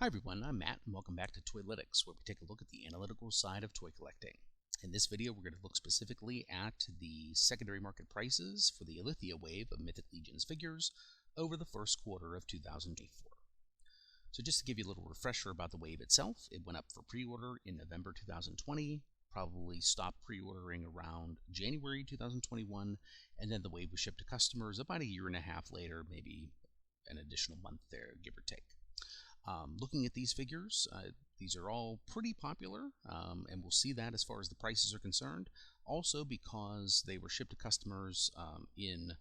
Hi everyone, I'm Matt and welcome back to Toylytics, where we take a look at the analytical side of toy collecting. In this video we're going to look specifically at the secondary market prices for the Illythia wave of Mythic Legions figures over the first quarter of 2024. So just to give you a little refresher about the wave itself, it went up for pre-order in November 2020, probably stopped pre-ordering around January 2021, and then the wave was shipped to customers about a year and a half later, maybe an additional month there, give or take. Looking at these figures, these are all pretty popular, and we'll see that as far as the prices are concerned. Also because they were shipped to customers in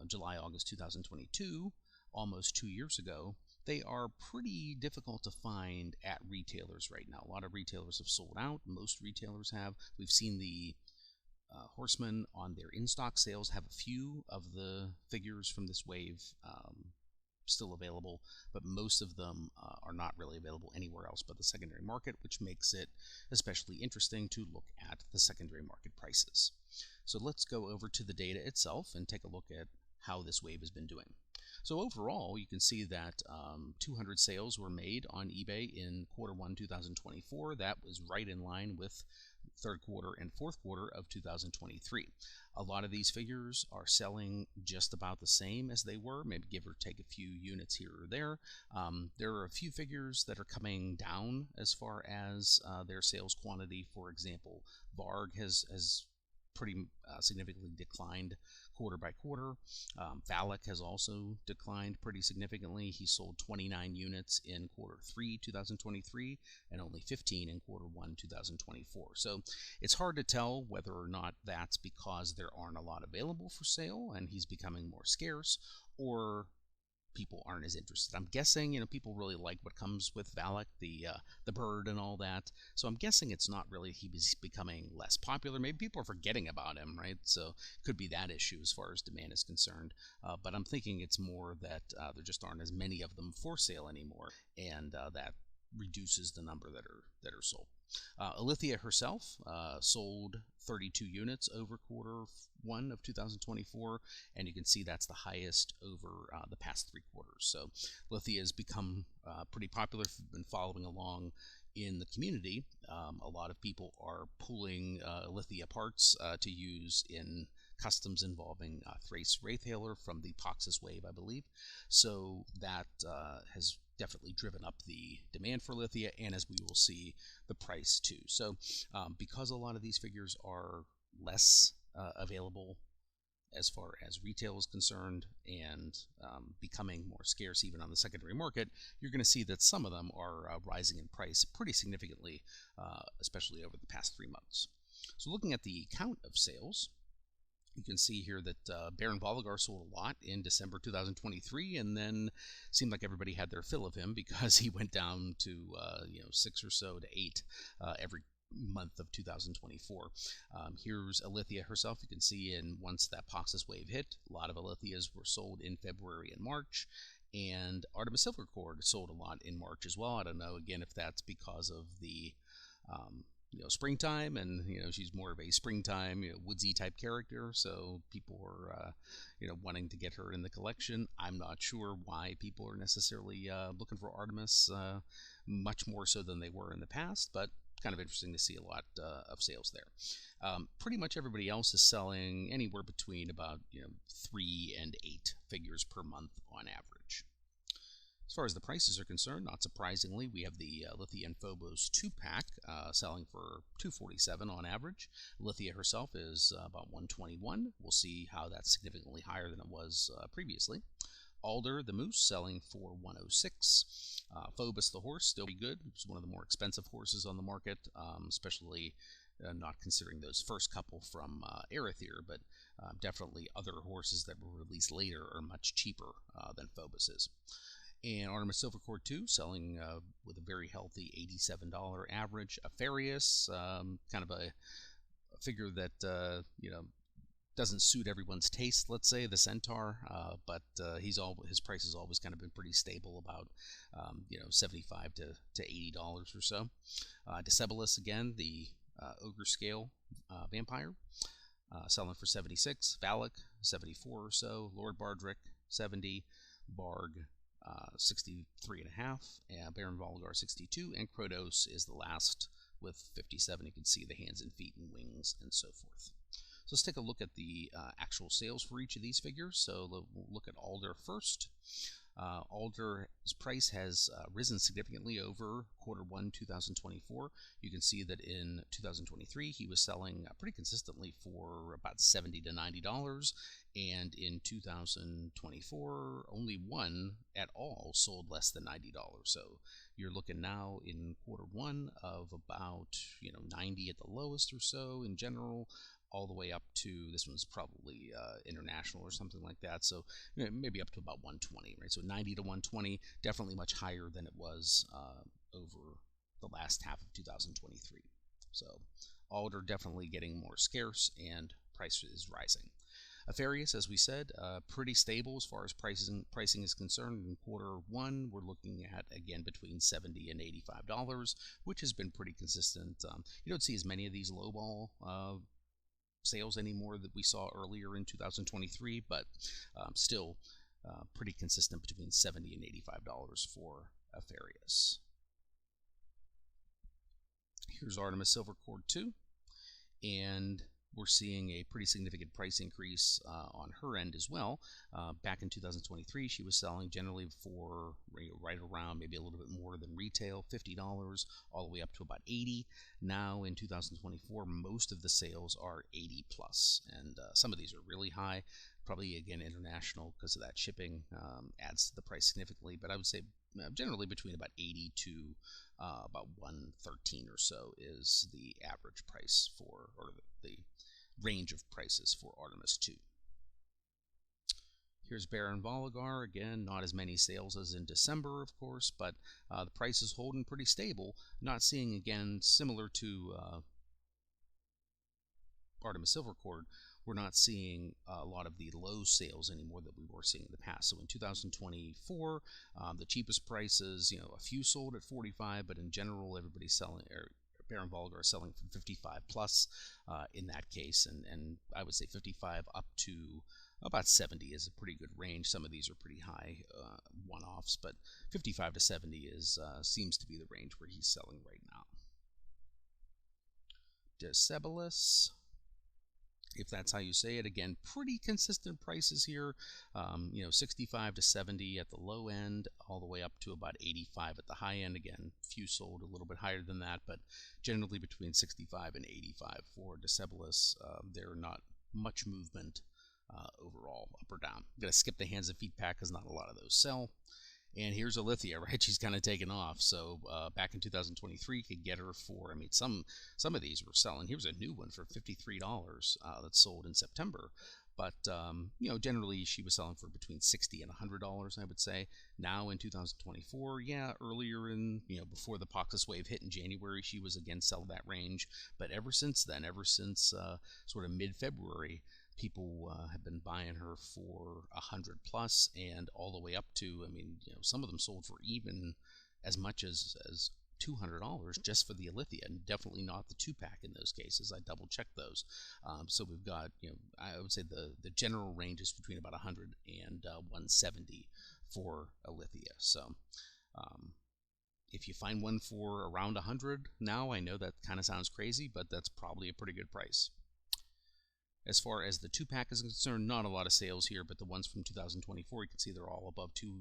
July, August 2022, almost 2 years ago, they are pretty difficult to find at retailers right now. A lot of retailers have sold out. Most retailers have. We've seen the Horsemen on their in-stock sales have a few of the figures from this wave still available, but most of them are not really available anywhere else but the secondary market, which makes it especially interesting to look at the secondary market prices. So let's go over to the data itself and take a look at how this wave has been doing. So overall, you can see that 200 sales were made on eBay in Q1 2024. That was right in line with third quarter and fourth quarter of 2023. A lot of these figures are selling just about the same as they were, maybe give or take a few units here or there. There are a few figures that are coming down as far as their sales quantity. For example, Varg has pretty significantly declined quarter by quarter. Valak has also declined pretty significantly. He sold 29 units in Q3 2023 and only 15 in Q1 2024. So it's hard to tell whether or not that's because there aren't a lot available for sale and he's becoming more scarce, or people aren't as interested. I'm guessing, people really like what comes with Valak, the bird and all that. So I'm guessing it's not really he's becoming less popular. Maybe people are forgetting about him, right? So it could be that issue as far as demand is concerned. But I'm thinking it's more that there just aren't as many of them for sale anymore, and that reduces the number that are sold. Illythia herself sold 32 units over Q1 of 2024, and you can see that's the highest over the past 3 quarters. So Illythia has become pretty popular if you've been following along in the community. A lot of people are pulling Illythia parts to use in customs involving Thrace Wraithhailer from the Poxus wave, I believe. So that has definitely driven up the demand for Illythia, and as we will see, the price too. So because a lot of these figures are less available as far as retail is concerned, and becoming more scarce even on the secondary market, you're going to see that some of them are rising in price pretty significantly, especially over the past 3 months. So looking at the count of sales, you can see here that Baron Volgar sold a lot in December 2023, and then seemed like everybody had their fill of him because he went down to 6 or so to 8 every month of 2024. Here's Illythia herself. You can see once that Poxus wave hit, a lot of Illythias were sold in February and March, and Artemis Silvercord sold a lot in March as well. I don't know, again, if that's because of the springtime, and she's more of a springtime woodsy type character, so people were wanting to get her in the collection. I'm not sure why people are necessarily looking for Artemis much more so than they were in the past, but kind of interesting to see a lot of sales there. Pretty much everybody else is selling anywhere between about 3 and 8 figures per month on average. As far as the prices are concerned, not surprisingly, we have the Illythia and Phobos 2-pack selling for $247 on average. Illythia herself is about $121. We'll see how that's significantly higher than it was previously. Alder the Moose selling for $106. Phobos the horse, still be good. It's one of the more expensive horses on the market, especially not considering those first couple from Illythia, but definitely other horses that were released later are much cheaper than Phobos is. And Artemis Silvercord 2 selling with a very healthy $87 average. Afarius, kind of a figure that doesn't suit everyone's taste, let's say, the Centaur, but his price has always kind of been pretty stable, about $75 to $80 or so. Decebalus, again, the ogre scale vampire, selling for $76. Valak, $74 or so. Lord Bardrick, $70. Barg, 63.5, Baron Volgar 62, and Krotos is the last with 57. You can see the hands and feet and wings and so forth. So let's take a look at the actual sales for each of these figures. So we'll look at Alder first. Alder's price has risen significantly over Q1 2024. You can see that in 2023 he was selling pretty consistently for about $70 to $90, and in 2024 only one at all sold less than $90. So you're looking now in Q1 of about 90 at the lowest or so in general, all the way up to, this one's probably international or something like that, so maybe up to about 120, right? So 90 to 120, definitely much higher than it was over the last half of 2023. So Alder definitely getting more scarce, and price is rising. Apharius, as we said, pretty stable as far as pricing is concerned. In Q1, we're looking at, again, between $70 and $85, which has been pretty consistent. You don't see as many of these lowball sales anymore that we saw earlier in 2023, but still pretty consistent between $70 and $85 for Apharius. Here's Artemis Silver Cord 2, and we're seeing a pretty significant price increase on her end as well. Back in 2023, she was selling generally for right around maybe a little bit more than retail, $50, all the way up to about $80. Now in 2024, most of the sales are 80 plus, and some of these are really high. Probably, again, international, because of that shipping adds to the price significantly, but I would say generally between about 80 to about 113 or so is the average price for, or the range of prices for Artemis 2. Here's Baron Volgar, again, not as many sales as in December, of course, but the price is holding pretty stable. Not seeing, again, similar to Artemis Silver Cord, we're not seeing a lot of the low sales anymore that we were seeing in the past. So in 2024, the cheapest prices, a few sold at 45, but in general, everybody's selling, Baron Volgar selling from 55 plus in that case, and I would say 55 up to about 70 is a pretty good range. Some of these are pretty high one-offs, but 55 to 70 is seems to be the range where he's selling right now. Decebalus, if that's how you say it, again, pretty consistent prices here. 65 to 70 at the low end, all the way up to about 85 at the high end. Again, few sold a little bit higher than that, but generally between 65 and 85 for Decebalus. There not much movement overall, up or down. I'm going to skip the hands and feet pack because not a lot of those sell. And here's Illythia, right? She's kind of taken off. So back in 2023, could get her for, some of these were selling. Here's a new one for $53 that sold in September. But, generally she was selling for between $60 and $100, I would say. Now in 2024, earlier in, before the Poxus wave hit in January, she was again selling that range. But ever since then, since sort of mid-February, people have been buying her for 100 plus, and all the way up to, some of them sold for even as much as $200 just for the Illythia, and definitely not the 2-pack in those cases. I double checked those. So we've got, I would say the general range is between about 100 and 170 for Illythia. So if you find one for around 100 now, I know that kind of sounds crazy, but that's probably a pretty good price. As far as the 2-pack is concerned, not a lot of sales here, but the ones from 2024, you can see they're all above $200.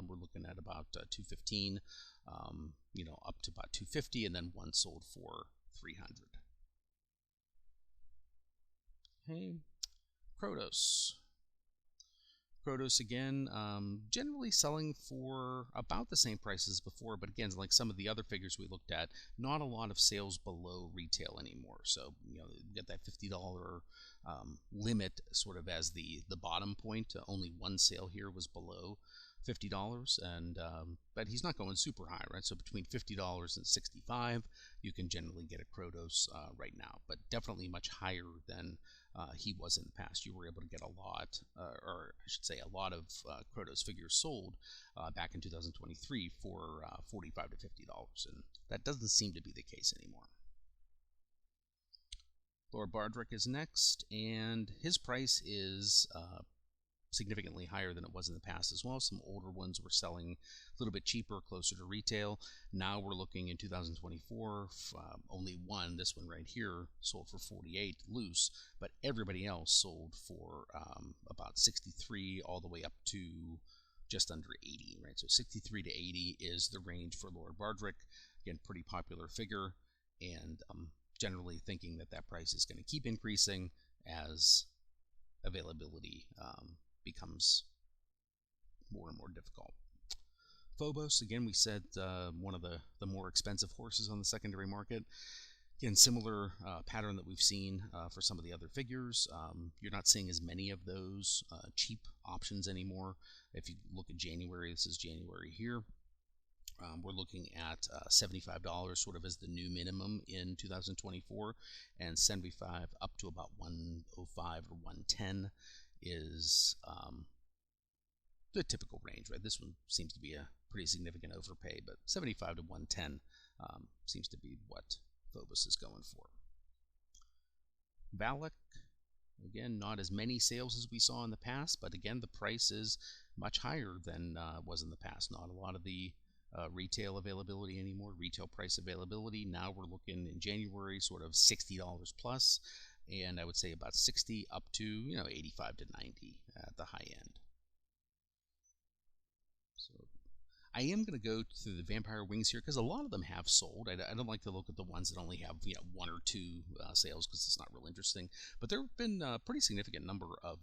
We're looking at about $215, up to about $250, and then one sold for $300. Okay, Krotos. Krotos again, generally selling for about the same prices as before, but again, like some of the other figures we looked at, not a lot of sales below retail anymore. So, you get that $50 limit sort of as the bottom point. Only one sale here was below $50, and but he's not going super high, right? So between $50 and $65, you can generally get a Krotos right now, but definitely much higher than he was in the past. You were able to get a lot, or I should say a lot of Krotos figures sold back in 2023 for $45 to $50, and that doesn't seem to be the case anymore. Lord Bardrick is next, and his price is significantly higher than it was in the past as well. Some older ones were selling a little bit cheaper, closer to retail. Now we're looking in 2024, only one, this one right here, sold for 48 loose, but everybody else sold for about 63 all the way up to just under 80, right? So 63 to 80 is the range for Lord Bardrick. Again, pretty popular figure, and generally thinking that that price is going to keep increasing as availability becomes more and more difficult. Phobos, again, we said one of the more expensive horses on the secondary market. Again, similar pattern that we've seen for some of the other figures. You're not seeing as many of those cheap options anymore. If you look at January, this is January here. We're looking at $75 sort of as the new minimum in 2024, and 75 up to about 105 or 110 is the typical range, right? This one seems to be a pretty significant overpay, but 75 to 110 seems to be what Phobos is going for. Valak, again, not as many sales as we saw in the past, but again, the price is much higher than it was in the past. Not a lot of the retail availability anymore, retail price availability. Now we're looking in January sort of $60 plus, and I would say about 60 up to 85 to 90 at the high end. So I am going to go through the vampire wings here because a lot of them have sold. I don't like to look at the ones that only have one or two sales because it's not real interesting. But there have been a pretty significant number of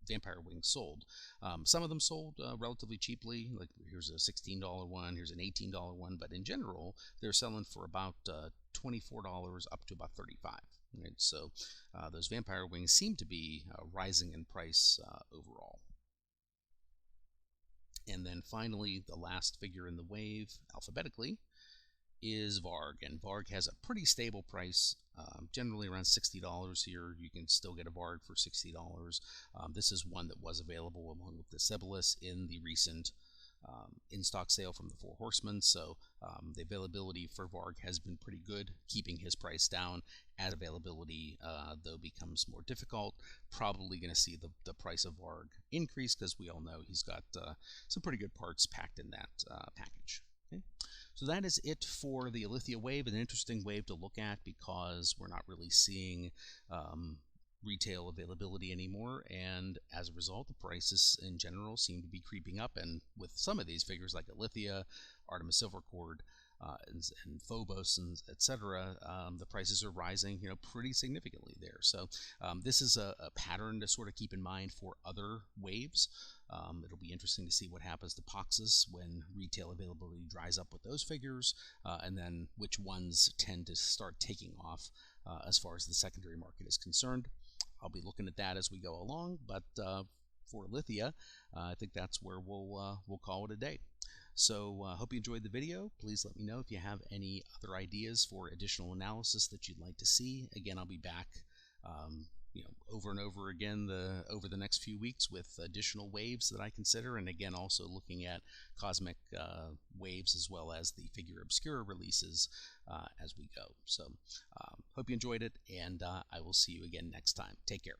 vampire wings sold. Some of them sold relatively cheaply. Like here's a $16 one, here's an $18 one. But in general, they're selling for about $24 up to about $35. Right? So those vampire wings seem to be rising in price overall. And then finally, the last figure in the wave, alphabetically, is Varg. And Varg has a pretty stable price, generally around $60 here. You can still get a Varg for $60. This is one that was available along with the Sibyllus in the recent in-stock sale from the Four Horsemen. So the availability for Varg has been pretty good, keeping his price down. As availability, though, becomes more difficult, probably going to see the price of Varg increase because we all know he's got some pretty good parts packed in that package. Okay? So that is it for the Illythia wave. An interesting wave to look at because we're not really seeing retail availability anymore, and as a result, the prices in general seem to be creeping up. And with some of these figures like Illythia, Artemis Silvercord, and Phobos, and etc., the prices are rising, pretty significantly there. So this is a pattern to sort of keep in mind for other waves. It'll be interesting to see what happens to Poxus when retail availability dries up with those figures, and then which ones tend to start taking off as far as the secondary market is concerned. I'll be looking at that as we go along, but for Illythia, I think that's where we'll call it a day. So hope you enjoyed the video. Please let me know if you have any other ideas for additional analysis that you'd like to see. Again, I'll be back over and over again over the next few weeks with additional waves that I consider, and again also looking at cosmic waves as well as the Figure Obscura releases as we go. So hope you enjoyed it, and I will see you again next time. Take care.